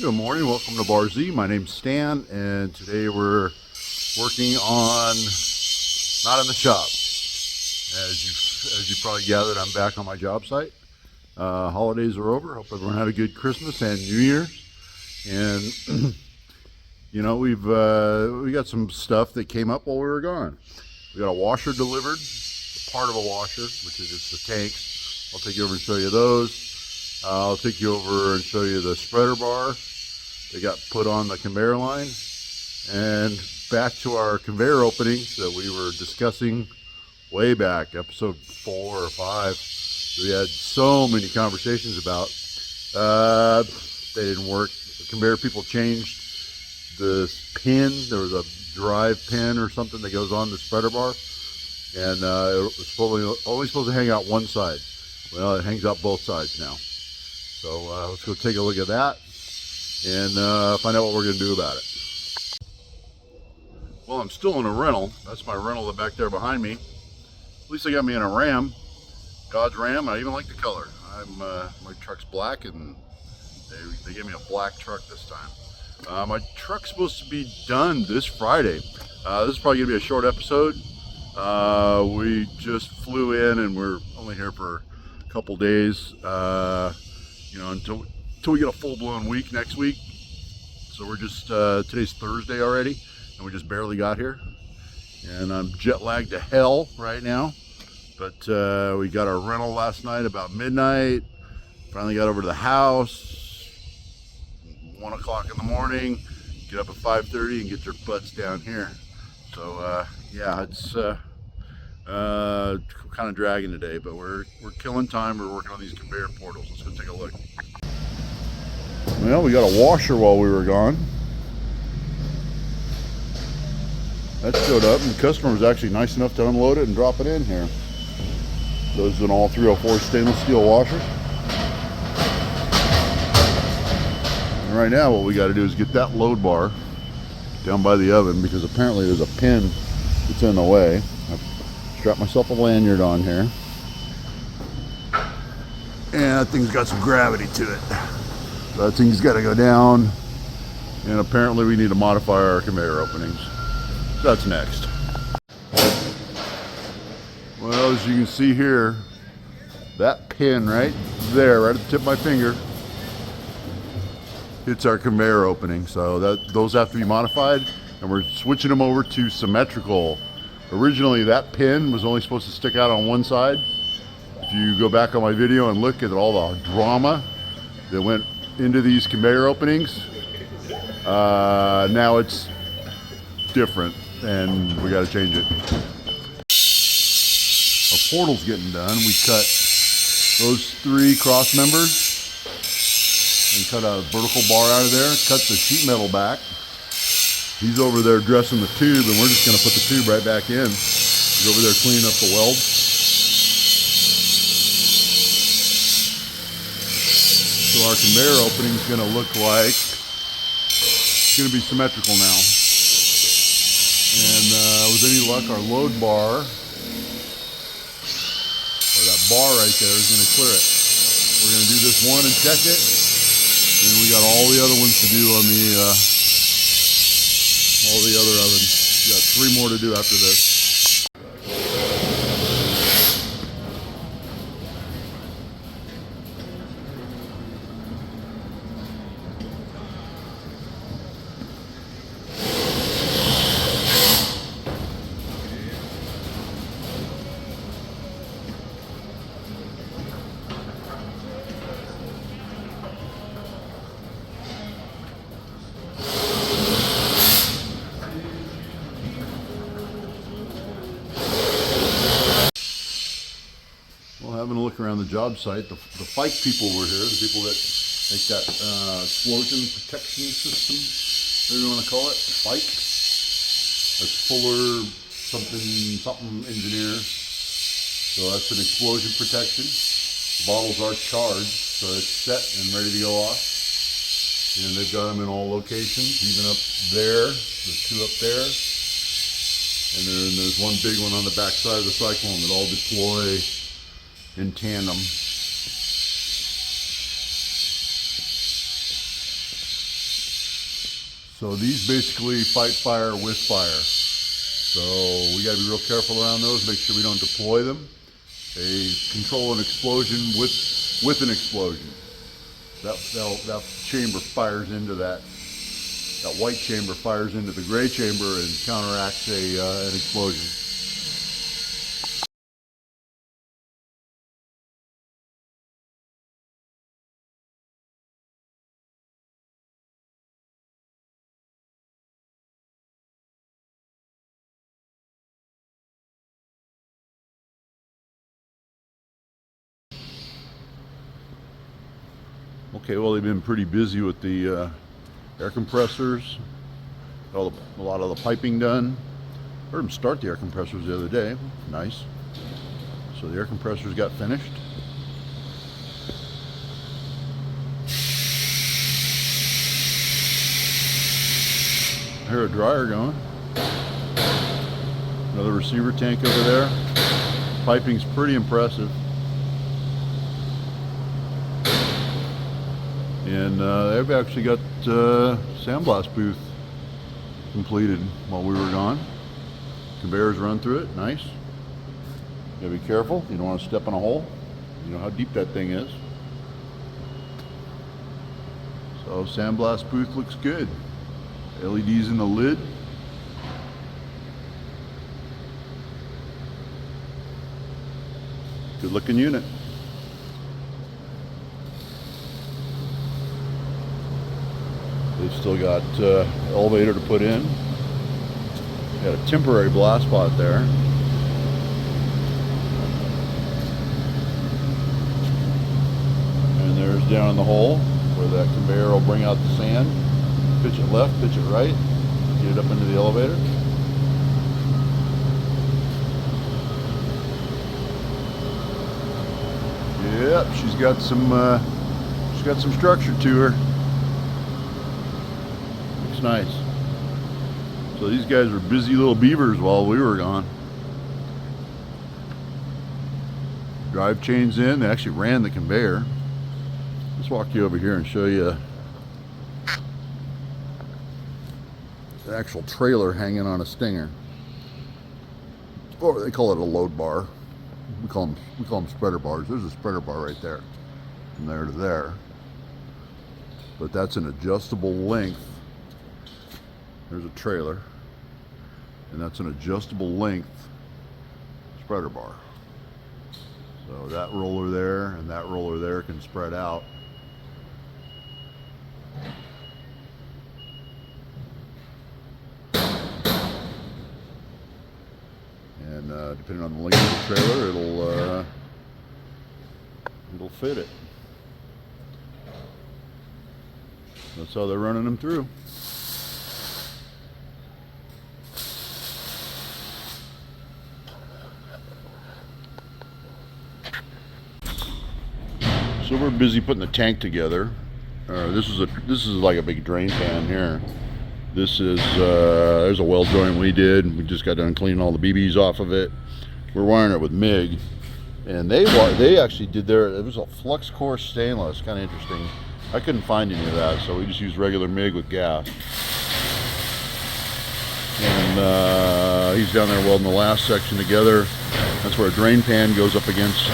Good morning, welcome to Bar Z. My name's Stan, and today we're working on not in the shop. As you probably gathered, I'm back on my job site. Holidays are over. Hope everyone had a good Christmas and New Year. And you know, we got some stuff that came up while we were gone. We got a washer delivered, part of a washer, which is just the tanks. I'll take you over and show you those. I'll take you over and show you the spreader bar that got put on the conveyor line, and back to our conveyor openings that we were discussing way back, episode 4 or 5. We had so many conversations about. They didn't work. The conveyor people changed the pin. There was a drive pin or something that goes on the spreader bar, and it was only supposed to hang out one side. Well, it hangs out both sides now. So let's go take a look at that and find out what we're going to do about it. Well, I'm still in a rental. That's my rental back there behind me. At least they got me in a Ram, Dodge Ram. I even like the color. My truck's black, and they gave me a black truck this time. My truck's supposed to be done this Friday. This is probably going to be a short episode. We just flew in, and we're only here for a couple days. You know, until we get a full-blown week next week. So we're just today's Thursday already, and we just barely got here, and I'm jet lagged to hell right now. But we got our rental last night about midnight. Finally got over to the house 1 o'clock in the morning. Get up at 5:30 and get your butts down here. So yeah, it's kind of dragging today, but we're killing time. We're working on these conveyor portals. Let's go take a look. Well, we got a washer while we were gone. That showed up, and the customer was actually nice enough to unload it and drop it in here. Those are all 304 stainless steel washers. And right now what we got to do is get that load bar down by the oven, because apparently there's a pin that's in the way. I've strapped myself a lanyard on here, and that thing's got some gravity to it. So that thing's got to go down, and apparently we need to modify our conveyor openings. So that's next. Well, as you can see here, that pin right there, right at the tip of my finger, hits our conveyor opening. So those have to be modified, and we're switching them over to symmetrical. Originally, that pin was only supposed to stick out on one side. If you go back on my video and look at all the drama that went into these conveyor openings, now it's different, and we got to change it. Our portal's getting done. We cut those 3 cross members and cut a vertical bar out of there, cut the sheet metal back. He's over there dressing the tube, and we're just going to put the tube right back in. He's over there cleaning up the weld. So our conveyor opening is going to look like, it's going to be symmetrical now. And with any luck, our load bar, or that bar right there, is going to clear it. We're going to do this one and check it. And then we got all the other ones to do on all the other ovens. We got 3 more to do after this. Having a look around the job site, the Fike people were here, the people that make that explosion protection system, whatever you want to call it, Fike. That's Fuller something engineer. So that's an explosion protection. The bottles are charged, so it's set and ready to go off. And they've got them in all locations, even up there, there's 2 up there. And then there's one big one on the back side of the cyclone that all deploy in tandem. So these basically fight fire with fire. So we got to be real careful around those, make sure we don't deploy them. They control an explosion with an explosion. That chamber fires into that white chamber fires into the gray chamber and counteracts an explosion. Okay, well, they've been pretty busy with the air compressors, a lot of the piping done. Heard them start the air compressors the other day. Nice. So the air compressors got finished. I hear a dryer going. Another receiver tank over there. Piping's pretty impressive. And they've actually got sandblast booth completed while we were gone. Conveyors run through it, nice. You gotta be careful, you don't want to step in a hole. You know how deep that thing is. So sandblast booth looks good. LEDs in the lid. Good looking unit. They've still got elevator to put in. Got a temporary blast spot there. And there's down in the hole where that conveyor will bring out the sand. Pitch it left, pitch it right, get it up into the elevator. Yep, she's got some structure to her. Looks nice. So these guys were busy little beavers while we were gone. Drive chains in. They actually ran the conveyor. Let's walk you over here and show you the actual trailer hanging on a stinger. Or they call it a load bar. We call them spreader bars. There's a spreader bar right there, from there to there. But that's an adjustable length. There's a trailer, and that's an adjustable length spreader bar. So that roller there and that roller there can spread out. And depending on the length of the trailer, it'll fit it. That's how they're running them through. So we're busy putting the tank together. This is like a big drain pan here. This is there's a weld joint we did. We just got done cleaning all the BBs off of it. We're wiring it with MIG, and they actually did it was a flux core stainless, kind of interesting. I couldn't find any of that, so we just used regular MIG with gas. And he's down there welding the last section together. That's where a drain pan goes up against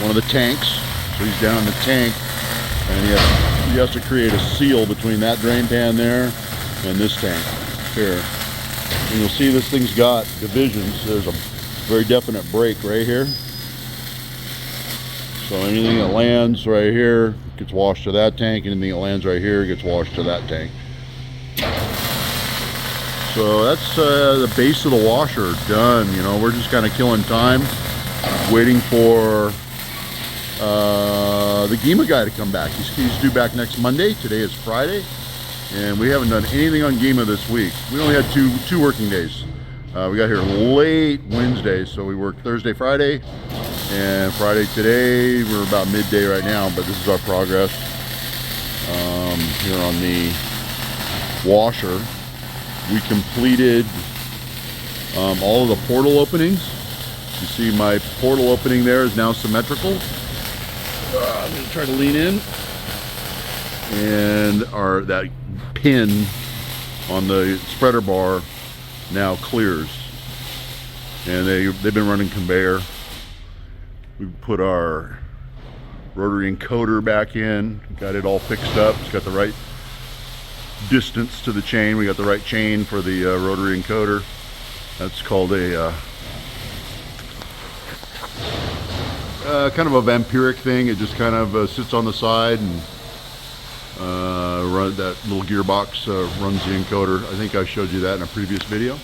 one of the tanks. So he's down in the tank, and he has to create a seal between that drain pan there and this tank here. And you'll see this thing's got divisions. There's a very definite break right here. So anything that lands right here gets washed to that tank. Anything that lands right here gets washed to that tank. So that's the base of the washer done. You know, we're just kind of killing time, waiting for the GEMA guy to come back. He's due back next Monday. Today is Friday, and we haven't done anything on GEMA this week. We only had two working days. We got here late Wednesday, so we worked Thursday, Friday, and Friday today. We're about midday right now, but this is our progress here on the washer. We completed all of the portal openings. You see my portal opening there is now symmetrical. I'm going to try to lean in. and that pin on the spreader bar now clears. And they've been running conveyor. We put our rotary encoder back in, got it all fixed up. It's got the right distance to the chain. We got the right chain for the rotary encoder. That's called a kind of a vampiric thing. It just kind of sits on the side and that little gearbox runs the encoder. I think I showed you that in a previous video.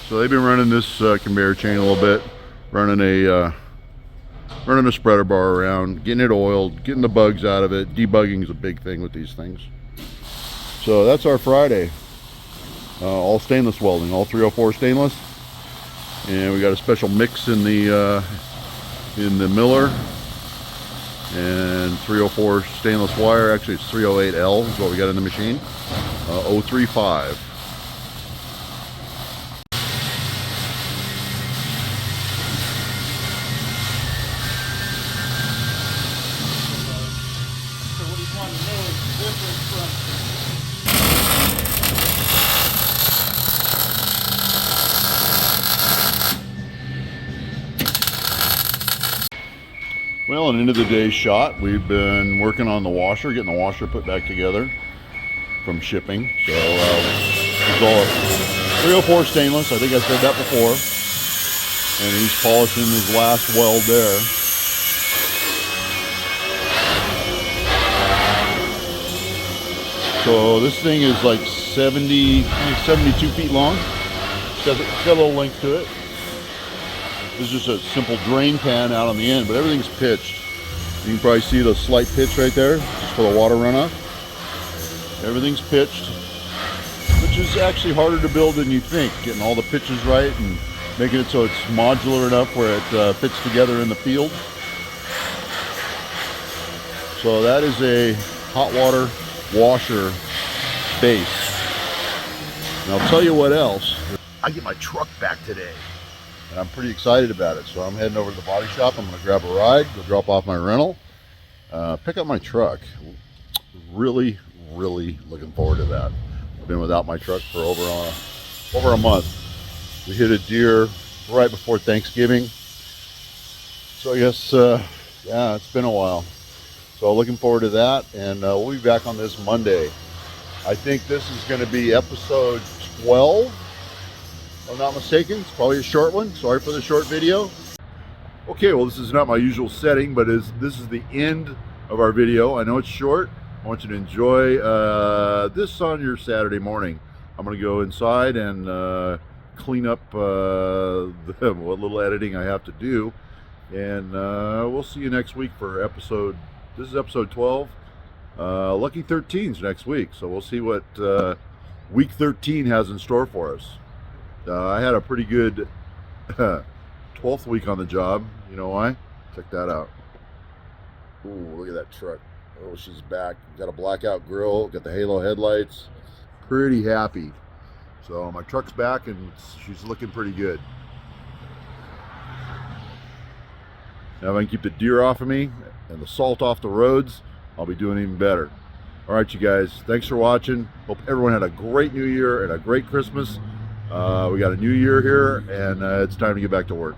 So they've been running this conveyor chain a little bit, running a spreader bar around, getting it oiled, getting the bugs out of it. Debugging is a big thing with these things. So that's our Friday. All stainless welding, all 304 stainless, and we got a special mix in the miller, and 304 stainless wire. Actually, it's 308L is what we got in the machine. 035. Well, an end of the day shot. We've been working on the washer, getting the washer put back together from shipping. So it's all 304 stainless. I think I said that before. And he's polishing his last weld there. So this thing is like 72 feet long. It's got a little length to it. This is just a simple drain pan out on the end, but everything's pitched. You can probably see the slight pitch right there, just for the water runoff. Everything's pitched, which is actually harder to build than you think. Getting all the pitches right and making it so it's modular enough where it fits together in the field. So that is a hot water washer base. And I'll tell you what else. I get my truck back today. And I'm pretty excited about it. So I'm heading over to the body shop. I'm going to grab a ride, go drop off my rental, pick up my truck. Really looking forward to that. I've been without my truck for over a month. We hit a deer right before Thanksgiving. So I guess, yeah, it's been a while. So looking forward to that. And we'll be back on this Monday. I think this is going to be episode 12. If I'm not mistaken. It's probably a short one. Sorry for the short video. Okay, well, this is not my usual setting, but this is the end of our video. I know it's short. I want you to enjoy this on your Saturday morning. I'm going to go inside and clean up what little editing I have to do. And we'll see you next week for episode, this is episode 12. Lucky 13's next week. So we'll see what week 13 has in store for us. I had a pretty good 12th week on the job. You know why? Check that out. Ooh, look at that truck. Oh, she's back. Got a blackout grille, got the halo headlights. Pretty happy. So my truck's back and she's looking pretty good. Now if I can keep the deer off of me and the salt off the roads, I'll be doing even better. All right, you guys, thanks for watching. Hope everyone had a great New Year and a great Christmas. We got a new year here, and it's time to get back to work.